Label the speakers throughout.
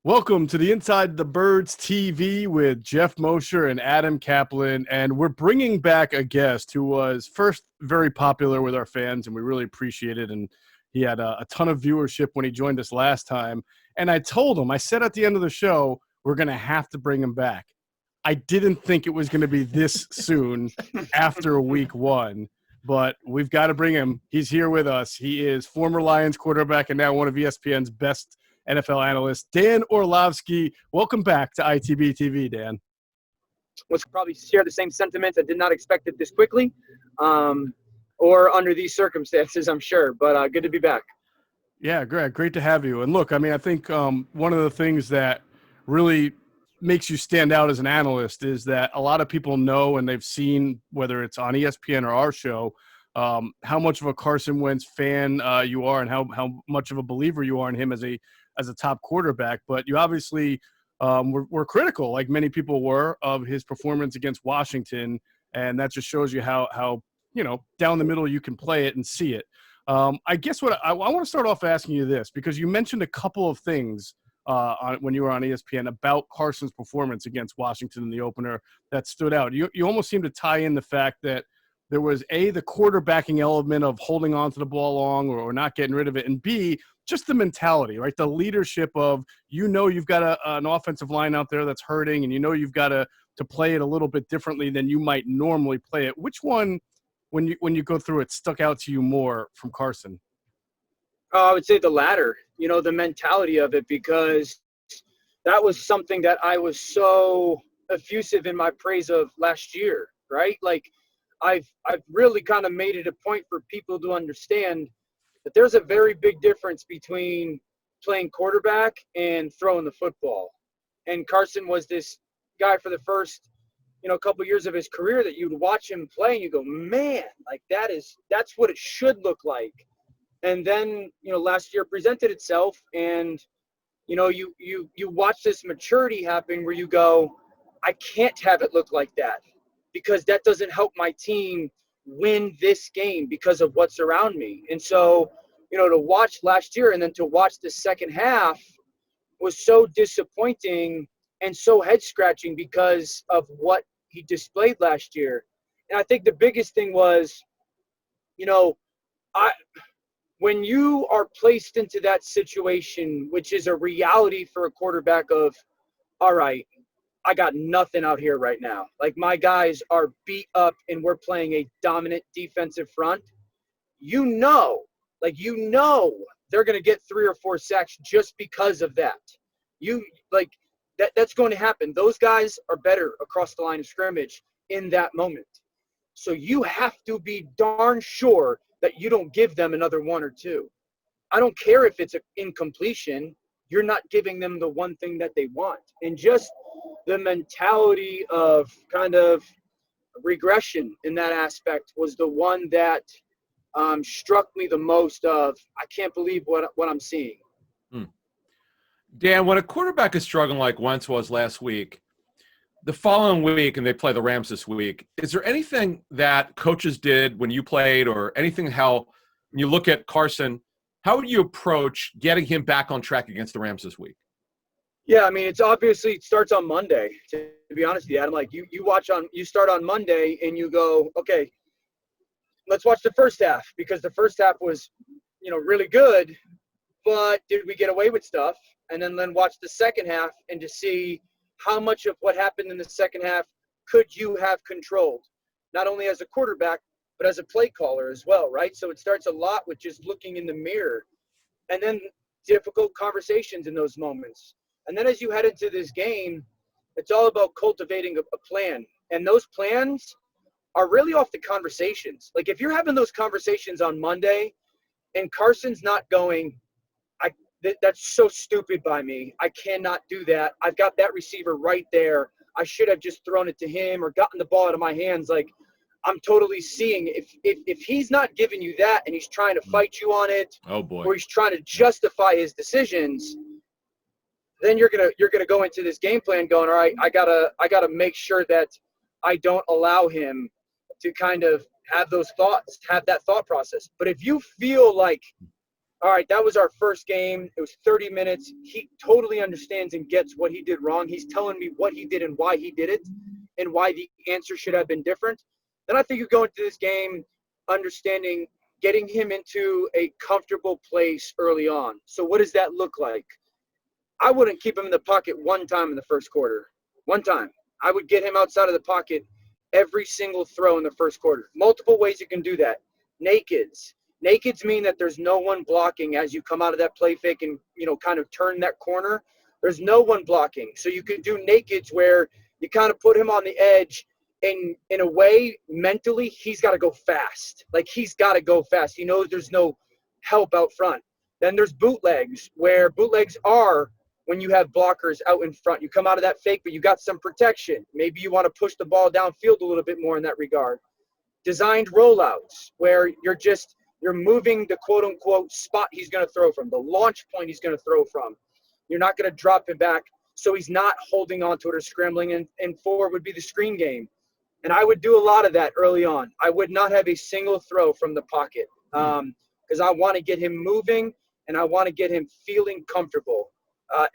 Speaker 1: Welcome to the Inside the Birds TV with Geoff, Mosher, and Adam Caplan. And we're bringing back a guest who was first very popular with our fans, and we really appreciate it. And he had a ton of viewership when he joined us last time. And I told him, I said at the end of the show, we're going to have to bring him back. I didn't think it was going to be this soon after week one, but we've got to bring him. He's here with us. He is former Lions quarterback and now one of ESPN's best NFL analyst, Dan Orlovsky. Welcome back to ITB TV, Dan.
Speaker 2: Let's probably share the same sentiments. I did not expect it this quickly or under these circumstances, I'm sure. But good to be back.
Speaker 1: Yeah, great to have you. And look, I mean, I think one of the things that really makes you stand out as an analyst is that a lot of people know and they've seen, whether it's on ESPN or our show, how much of a Carson Wentz fan you are and how much of a believer you are in him as a top quarterback. But you obviously were critical, like many people were, of his performance against Washington, and that just shows you how down the middle you can play it and see it. I guess what I want to start off asking you this, because you mentioned a couple of things when you were on ESPN about Carson's performance against Washington in the opener that stood out. You almost seem to tie in the fact that there was the quarterbacking element of holding on to the ball long or not getting rid of it, and B, just the mentality, right? The leadership of, you've got an offensive line out there that's hurting, and you've got to play it a little bit differently than you might normally play it. Which one, when you go through it, stuck out to you more from Carson?
Speaker 2: I would say the latter, the mentality of it, because that was something that I was so effusive in my praise of last year, right? Like, I've really kind of made it a point for people to understand that there's a very big difference between playing quarterback and throwing the football. And Carson was this guy for the first, couple years of his career that you'd watch him play and you go, man, like that's what it should look like. And then, last year presented itself, and, you watch this maturity happen where you go, I can't have it look like that, because that doesn't help my team win this game because of what's around me. And so, to watch last year and then to watch the second half was so disappointing and so head-scratching because of what he displayed last year. And I think the biggest thing was, when you are placed into that situation, which is a reality for a quarterback of, all right, I got nothing out here right now. Like, my guys are beat up and we're playing a dominant defensive front. They're going to get 3 or 4 sacks just because of that. That's going to happen. Those guys are better across the line of scrimmage in that moment. So you have to be darn sure that you don't give them another 1 or 2. I don't care if it's an incompletion. You're not giving them the one thing that they want. And just the mentality of kind of regression in that aspect was the one that struck me the most of, I can't believe what I'm seeing.
Speaker 3: Dan, when a quarterback is struggling like Wentz was last week, the following week, and they play the Rams this week, is there anything that coaches did when you played, or anything when you look at Carson, how would you approach getting him back on track against the Rams this week?
Speaker 2: Yeah, I mean, it starts on Monday, to be honest with you, Adam. Like, you start on Monday and you go, okay, let's watch the first half, because the first half was, really good, but did we get away with stuff? And then watch the second half and to see how much of what happened in the second half could you have controlled, not only as a quarterback, but as a play caller as well, right? So it starts a lot with just looking in the mirror, and then difficult conversations in those moments. And then as you head into this game, it's all about cultivating a plan. And those plans are really off the conversations. Like, if you're having those conversations on Monday and Carson's not going, that's so stupid by me, I cannot do that, I've got that receiver right there, I should have just thrown it to him or gotten the ball out of my hands. Like, I'm totally seeing if he's not giving you that and he's trying to fight you on it,
Speaker 3: oh boy,
Speaker 2: or he's trying to justify his decisions, then you're gonna go into this game plan going, all right, I gotta make sure that I don't allow him to kind of have those thoughts, have that thought process. But if you feel like all right, that was our first game. It was 30 minutes. He totally understands and gets what he did wrong. He's telling me what he did and why he did it and why the answer should have been different. Then I think you go into this game understanding, getting him into a comfortable place early on. So what does that look like? I wouldn't keep him in the pocket one time in the first quarter. One time. I would get him outside of the pocket every single throw in the first quarter. Multiple ways you can do that. Nakeds. Nakeds mean that there's no one blocking as you come out of that play fake and, kind of turn that corner. There's no one blocking. So you could do nakeds where you kind of put him on the edge, and in a way, mentally, he's got to go fast. Like, he's got to go fast. He knows there's no help out front. Then there's bootlegs, where bootlegs are when you have blockers out in front. You come out of that fake, but you got some protection. Maybe you want to push the ball downfield a little bit more in that regard. Designed rollouts, where you're moving the quote-unquote spot he's going to throw from, the launch point he's going to throw from. You're not going to drop him back, so he's not holding on to it or scrambling. And 4 would be the screen game. And I would do a lot of that early on. I would not have a single throw from the pocket because I want to get him moving and I want to get him feeling comfortable.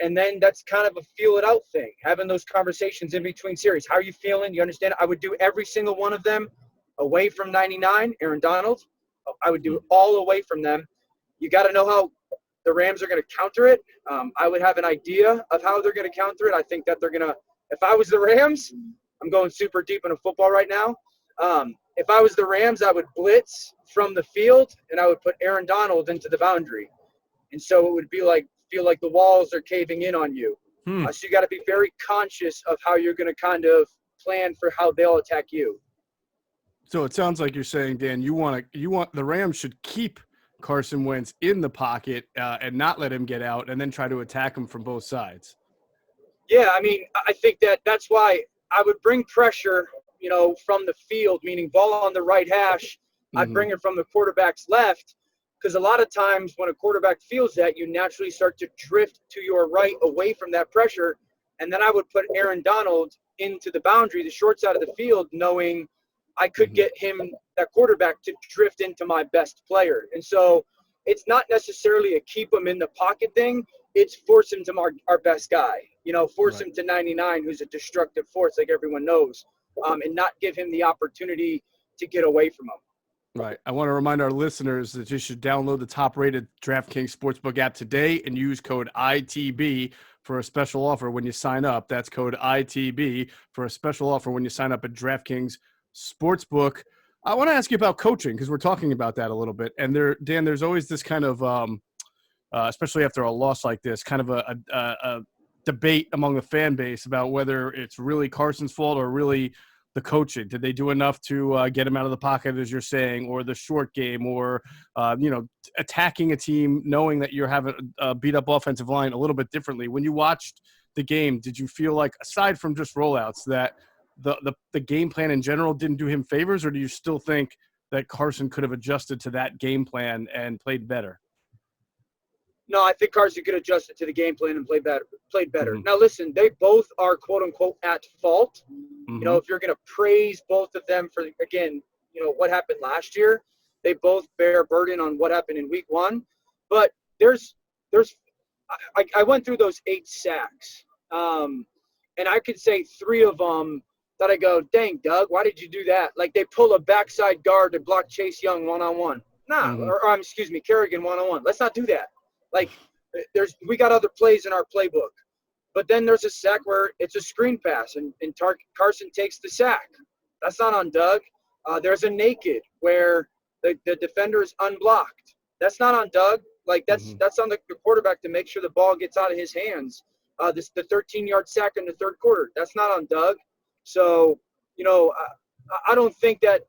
Speaker 2: And then that's kind of a feel-it-out thing, having those conversations in between series. How are you feeling? You understand? I would do every single one of them away from 99, Aaron Donald. I would do all away from them. You got to know how the Rams are going to counter it. I would have an idea of how they're going to counter it. I think that they're going to – if I was the Rams – I'm going super deep into football right now. If I was the Rams, I would blitz from the field, and I would put Aaron Donald into the boundary. And so it would feel like the walls are caving in on you. So you got to be very conscious of how you're going to kind of plan for how they'll attack you.
Speaker 1: So it sounds like you're saying, Dan, you want the Rams should keep Carson Wentz in the pocket and not let him get out, and then try to attack him from both sides.
Speaker 2: Yeah, I mean, I think that's why I would bring pressure, from the field, meaning ball on the right hash. I'd bring it from the quarterback's left, because a lot of times when a quarterback feels that, you naturally start to drift to your right away from that pressure. And then I would put Aaron Donald into the boundary, the short side of the field, knowing I could get him, that quarterback, to drift into my best player. And so it's not necessarily a keep him in the pocket thing. It's force him to our best guy, force him to 99, who's a destructive force, like everyone knows, and not give him the opportunity to get away from him.
Speaker 1: Right. I want to remind our listeners that you should download the top-rated DraftKings Sportsbook app today and use code ITB for a special offer when you sign up. That's code ITB for a special offer when you sign up at DraftKings Sportsbook. I want to ask you about coaching, because we're talking about that a little bit. And Dan, there's always this kind of especially after a loss like this, kind of a debate among the fan base about whether it's really Carson's fault or really the coaching. Did they do enough to get him out of the pocket, as you're saying, or the short game, or attacking a team knowing that you're having a beat-up offensive line a little bit differently? When you watched the game, did you feel like, aside from just rollouts, that the game plan in general didn't do him favors, or do you still think that Carson could have adjusted to that game plan and played better?
Speaker 2: No, I think Carson could adjust it to the game plan and played better. Now, listen, they both are, quote-unquote, at fault. If you're going to praise both of them for, again, what happened last year, they both bear burden on what happened in week 1. But I went through those 8 sacks, and I could say 3 of them that I go, dang, Doug, why did you do that? Like, they pull a backside guard to block Chase Young one-on-one. Excuse me, Kerrigan one-on-one. Let's not do that. Like, we got other plays in our playbook. But then there's a sack where it's a screen pass, and Carson takes the sack. That's not on Doug. There's a naked where the defender is unblocked. That's not on Doug. Like, that's on the quarterback to make sure the ball gets out of his hands. The 13-yard sack in the third quarter, that's not on Doug. So, I don't think that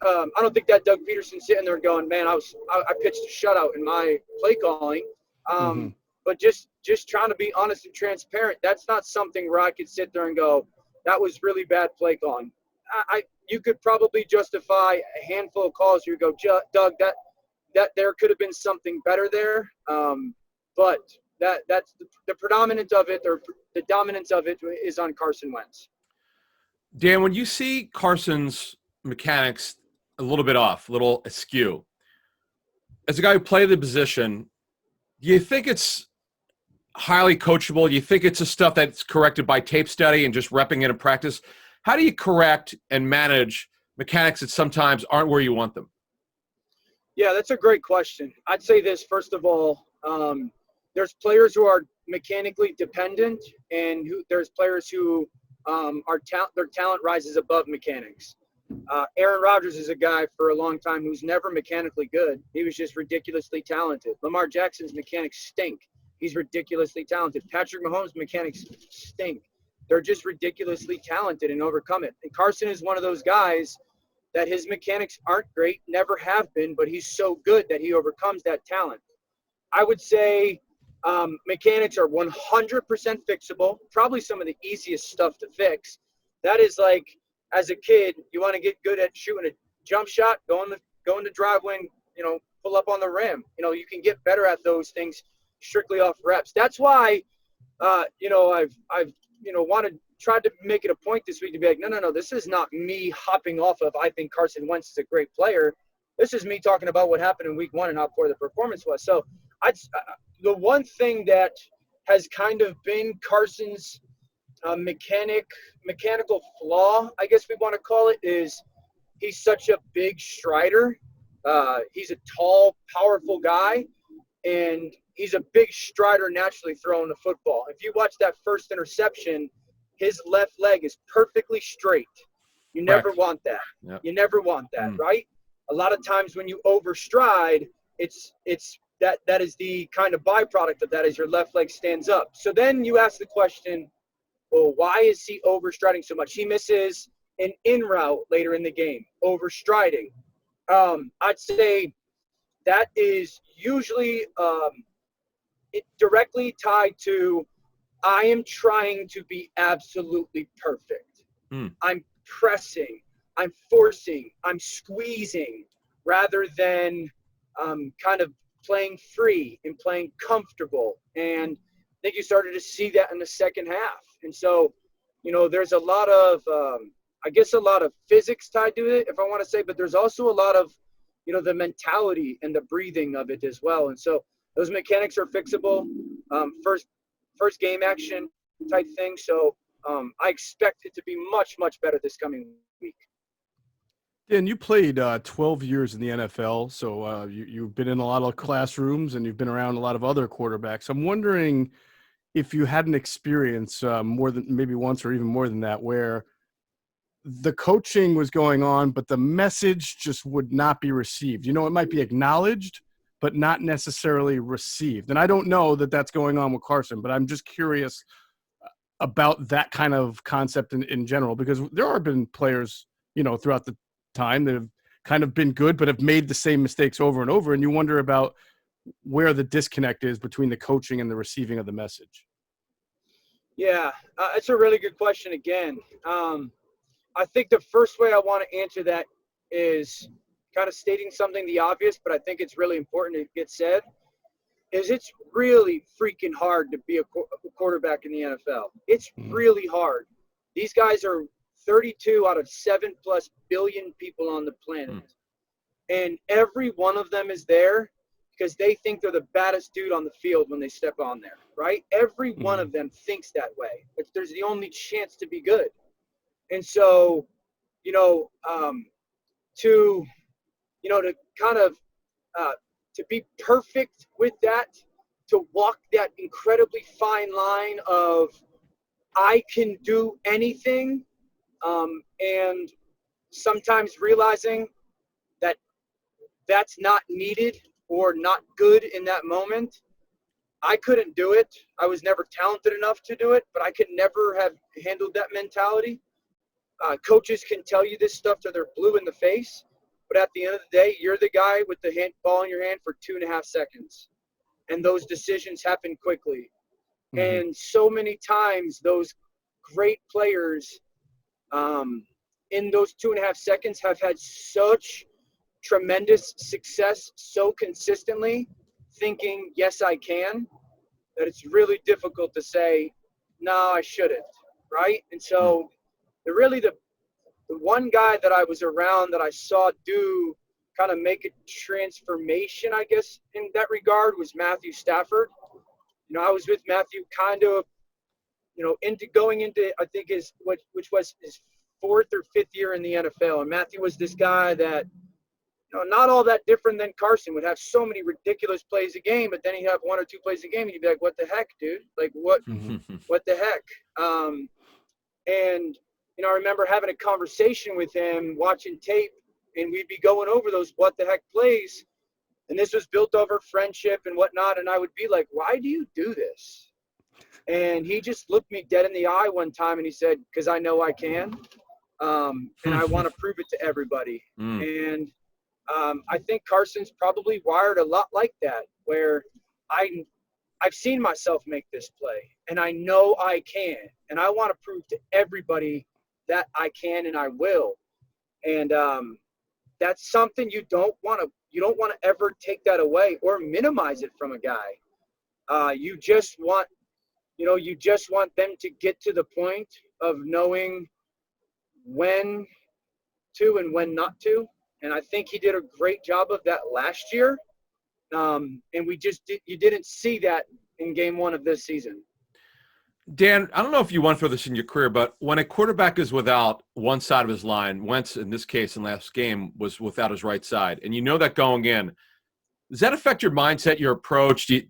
Speaker 2: Doug Peterson's sitting there going, man, I pitched a shutout in my play calling. But just trying to be honest and transparent, that's not something where I could sit there and go, that was really bad play calling. You could probably justify a handful of calls where you go, Doug, that there could have been something better there. But that's the predominance of it, or the dominance of it, is on Carson Wentz.
Speaker 3: Dan, when you see Carson's mechanics a little bit off, a little askew, as a guy who played the position, do you think it's highly coachable? Do you think it's the stuff that's corrected by tape study and just repping it in practice? How do you correct and manage mechanics that sometimes aren't where you want them?
Speaker 2: Yeah, that's a great question. I'd say this, first of all, there's players who are mechanically dependent, and there's players who their talent rises above mechanics. Aaron Rodgers is a guy for a long time who's never mechanically good. He was just ridiculously talented. Lamar Jackson's mechanics stink. He's ridiculously talented. Patrick Mahomes' mechanics stink. They're just ridiculously talented and overcome it. And Carson is one of those guys that his mechanics aren't great, never have been, but he's so good that he overcomes that talent. I would say mechanics are 100% fixable, probably some of the easiest stuff to fix. That is like, as a kid, you want to get good at shooting a jump shot, go in the driveway and, pull up on the rim. You can get better at those things strictly off reps. That's why, I've tried to make it a point this week to be like, no, this is not me hopping off of, I think Carson Wentz is a great player. This is me talking about what happened in week 1 and how poor the performance was. So the one thing that has kind of been Carson's mechanical flaw, I guess we want to call it, is he's such a big strider. He's a tall, powerful guy, and he's a big strider naturally throwing the football. If you watch that first interception, his left leg is perfectly straight. You never want that. Yep. You never want that, right? A lot of times when you overstride, it's that is the kind of byproduct of that is your left leg stands up. So then you ask the question, well, why is he overstriding so much? He misses an in route later in the game, overstriding. I'd say that is usually directly tied to I am trying to be absolutely perfect. I'm pressing, I'm forcing, I'm squeezing rather than kind of playing free and playing comfortable. And I think you started to see that in the second half. And so, there's a lot of, a lot of physics tied to it, if I want to say, but there's also a lot of, the mentality and the breathing of it as well. And so those mechanics are fixable. First game action type thing. So I expect it to be much, much better this coming week.
Speaker 1: Dan, you played 12 years in the NFL, so you've been in a lot of classrooms and you've been around a lot of other quarterbacks. I'm wondering if you had an experience more than maybe once or even more than that where the coaching was going on, but the message just would not be received. It might be acknowledged, but not necessarily received. And I don't know that that's going on with Carson, but I'm just curious about that kind of concept in general, because there have been players, throughout the time that have kind of been good, but have made the same mistakes over and over. And you wonder about where the disconnect is between the coaching and the receiving of the message.
Speaker 2: Yeah, it's a really good question again. I think the first way I want to answer that is kind of stating something the obvious, but I think it's really important to get said, is it's really freaking hard to be a quarterback in the NFL. It's really hard. These guys are 32 out of 7+ billion people on the planet. And every one of them is there because they think they're the baddest dude on the field when they step on there, right? Every one of them thinks that way. There's the only chance to be good. And so, to be perfect with that, to walk that incredibly fine line of I can do anything, and sometimes realizing that that's not needed or not good in that moment. I couldn't do it. I was never talented enough to do it, but I could never have handled that mentality. Coaches can tell you this stuff till they're blue in the face, but at the end of the day, you're the guy with the ball in your hand for 2.5 seconds, and those decisions happen quickly. And so many times those great players in those 2.5 seconds have had such tremendous success so consistently, thinking, yes, I can, that it's really difficult to say, no, I shouldn't, right? And so the one guy that I was around that I saw do kind of make a transformation, I guess, in that regard was Matthew Stafford. I was with Matthew kind of, going into I think which was his 4th or 5th year in the NFL. And Matthew was this guy that, not all that different than Carson, would have so many ridiculous plays a game, but then he'd have 1 or 2 plays a game, and you'd be like, what the heck, dude? Like, what the heck? And, I remember having a conversation with him, watching tape, and we'd be going over those what the heck plays. And this was built over friendship and whatnot. And I would be like, why do you do this? And he just looked me dead in the eye one time and he said, because I know I can. And I want to prove it to everybody. And I think Carson's probably wired a lot like that, where I've seen myself make this play and I know I can. And I want to prove to everybody that I can and I will. And that's something you don't want to ever take that away or minimize it from a guy. You just want them to get to the point of knowing when to and when not to. And I think he did a great job of that last year. And you didn't see that in game 1 of this season.
Speaker 3: Dan, I don't know if you went through this in your career, but when a quarterback is without one side of his line, Wentz in this case in last game was without his right side, and that going in, does that affect your mindset, your approach, the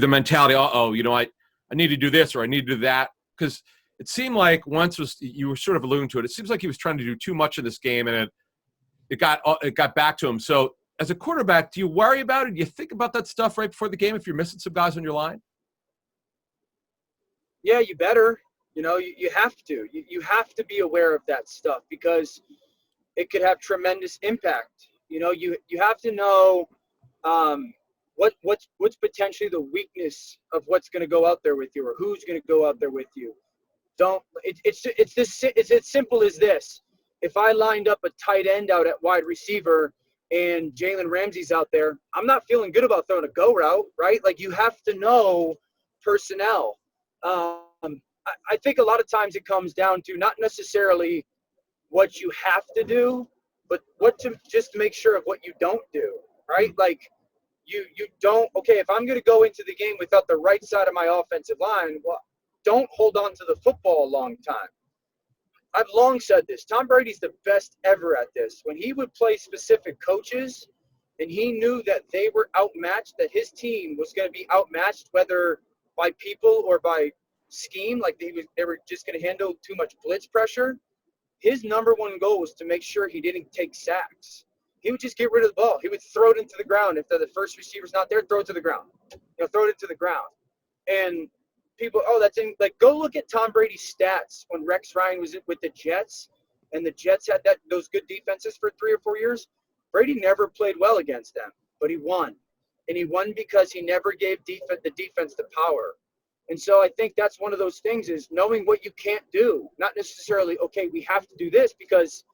Speaker 3: mentality, I need to do this or I need to do that? Because it seemed like Wentz you were sort of alluding to it. It seems like he was trying to do too much in this game, and it got back to him. So as a quarterback, do you worry about it? Do you think about that stuff right before the game if you're missing some guys on your line?
Speaker 2: Yeah, you better. You have to. You have to be aware of that stuff because it could have tremendous impact. You have to know what's potentially the weakness of what's going to go out there with you or who's going to go out there with you. It's as simple as this. If I lined up a tight end out at wide receiver and Jalen Ramsey's out there, I'm not feeling good about throwing a go route, right? Like, you have to know personnel. I think a lot of times it comes down to not necessarily what you have to do, but just to make sure of what you don't do, right? Like, you don't, okay, if I'm going to go into the game without the right side of my offensive line, well, don't hold on to the football a long time. I've long said this. Tom Brady's the best ever at this. When he would play specific coaches and he knew that they were outmatched, that his team was going to be outmatched, whether by people or by scheme, like they were just going to handle too much blitz pressure, his number one goal was to make sure he didn't take sacks. He would just get rid of the ball. He would throw it into the ground. If the first receiver's not there, throw it to the ground. Throw it into the ground. And people, go look at Tom Brady's stats when Rex Ryan was with the Jets, and the Jets had those good defenses for 3 or 4 years. Brady never played well against them, but he won. And he won because he never gave the defense the power. And so I think that's one of those things, is knowing what you can't do, not necessarily, okay, we have to do this, because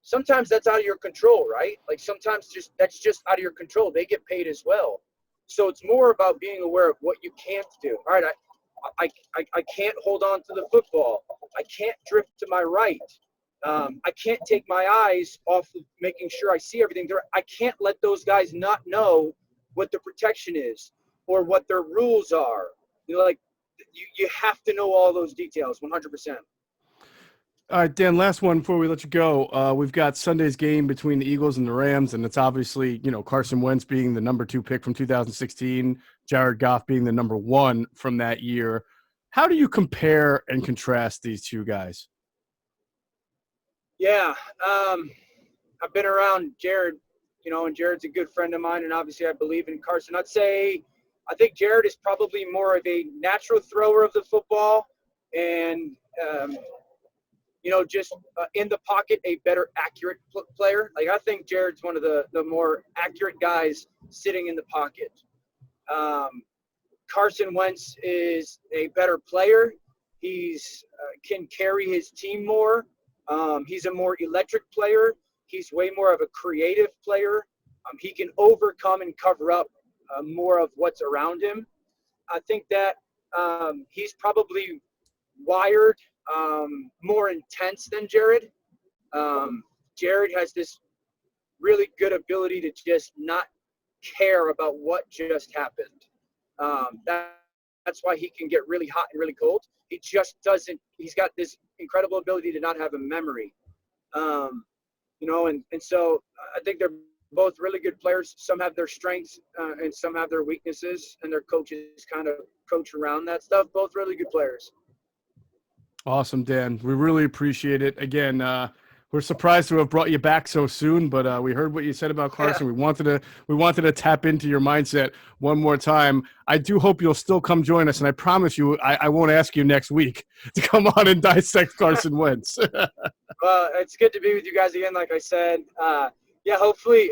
Speaker 2: sometimes that's out of your control, right? Like, sometimes that's just out of your control. They get paid as well. So it's more about being aware of what you can't do. All right, I can't hold on to the football. I can't drift to my right. I can't take my eyes off of making sure I see everything there. I can't let those guys not know what the protection is or what their rules are. You have to know all those details 100%.
Speaker 1: All right, Dan, last one before we let you go. We've got Sunday's game between the Eagles and the Rams, and it's obviously, Carson Wentz being the number 2 pick from 2016, Jared Goff being the number 1 from that year. How do you compare and contrast these two guys?
Speaker 2: Yeah, I've been around Jared, and Jared's a good friend of mine, and obviously I believe in Carson. I think Jared is probably more of a natural thrower of the football and, just in the pocket, a better accurate player. Like, I think Jared's one of the more accurate guys sitting in the pocket. Carson Wentz is a better player. He's can carry his team more. He's a more electric player. He's way more of a creative player. He can overcome and cover up more of what's around him. I think that he's probably wired more intense than Jared. Jared has this really good ability to just not care about what just happened. That's why he can get really hot and really cold. He just doesn't. He's got this incredible ability to not have a memory. And so I think they're both really good players. Some have their strengths and some have their weaknesses, and their coaches kind of coach around that stuff. Both really good players.
Speaker 1: Awesome, Dan. We really appreciate it. Again, we're surprised to have brought you back so soon, but we heard what you said about Carson.
Speaker 2: Yeah.
Speaker 1: We wanted to tap into your mindset one more time. I do hope you'll still come join us, and I promise you, I won't ask you next week to come on and dissect Carson Wentz.
Speaker 2: Well, it's good to be with you guys again. Like I said, hopefully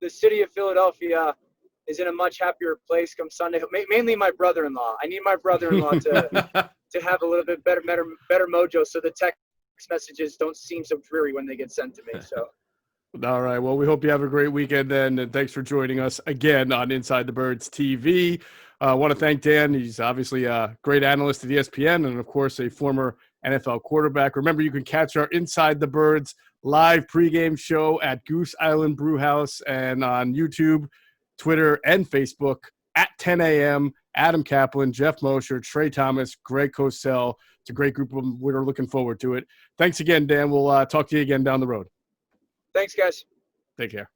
Speaker 2: the city of Philadelphia is in a much happier place come Sunday. Mainly my brother-in-law. I need my brother-in-law to have a little bit better mojo, so the text messages don't seem so dreary when they get sent to me. So.
Speaker 1: All right. Well, we hope you have a great weekend then, and thanks for joining us again on Inside the Birds TV. I want to thank Dan. He's obviously a great analyst at ESPN and, of course, a former NFL quarterback. Remember, you can catch our Inside the Birds live pregame show at Goose Island Brewhouse and on YouTube, Twitter, and Facebook at 10 a.m. Adam Caplan, Geoff Mosher, Trey Thomas, Greg Cosell. It's a great group of them. We're looking forward to it. Thanks again, Dan. We'll talk to you again down the road.
Speaker 2: Thanks, guys.
Speaker 1: Take care.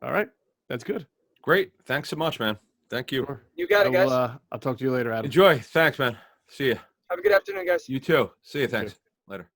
Speaker 1: All right. That's good.
Speaker 3: Great. Thanks so much, man. Thank you.
Speaker 1: Sure.
Speaker 2: You got it, guys.
Speaker 1: I'll talk to you later, Adam.
Speaker 3: Enjoy. Thanks, man. See you.
Speaker 2: Have a good afternoon, guys.
Speaker 3: You too. See you. Thanks. Later.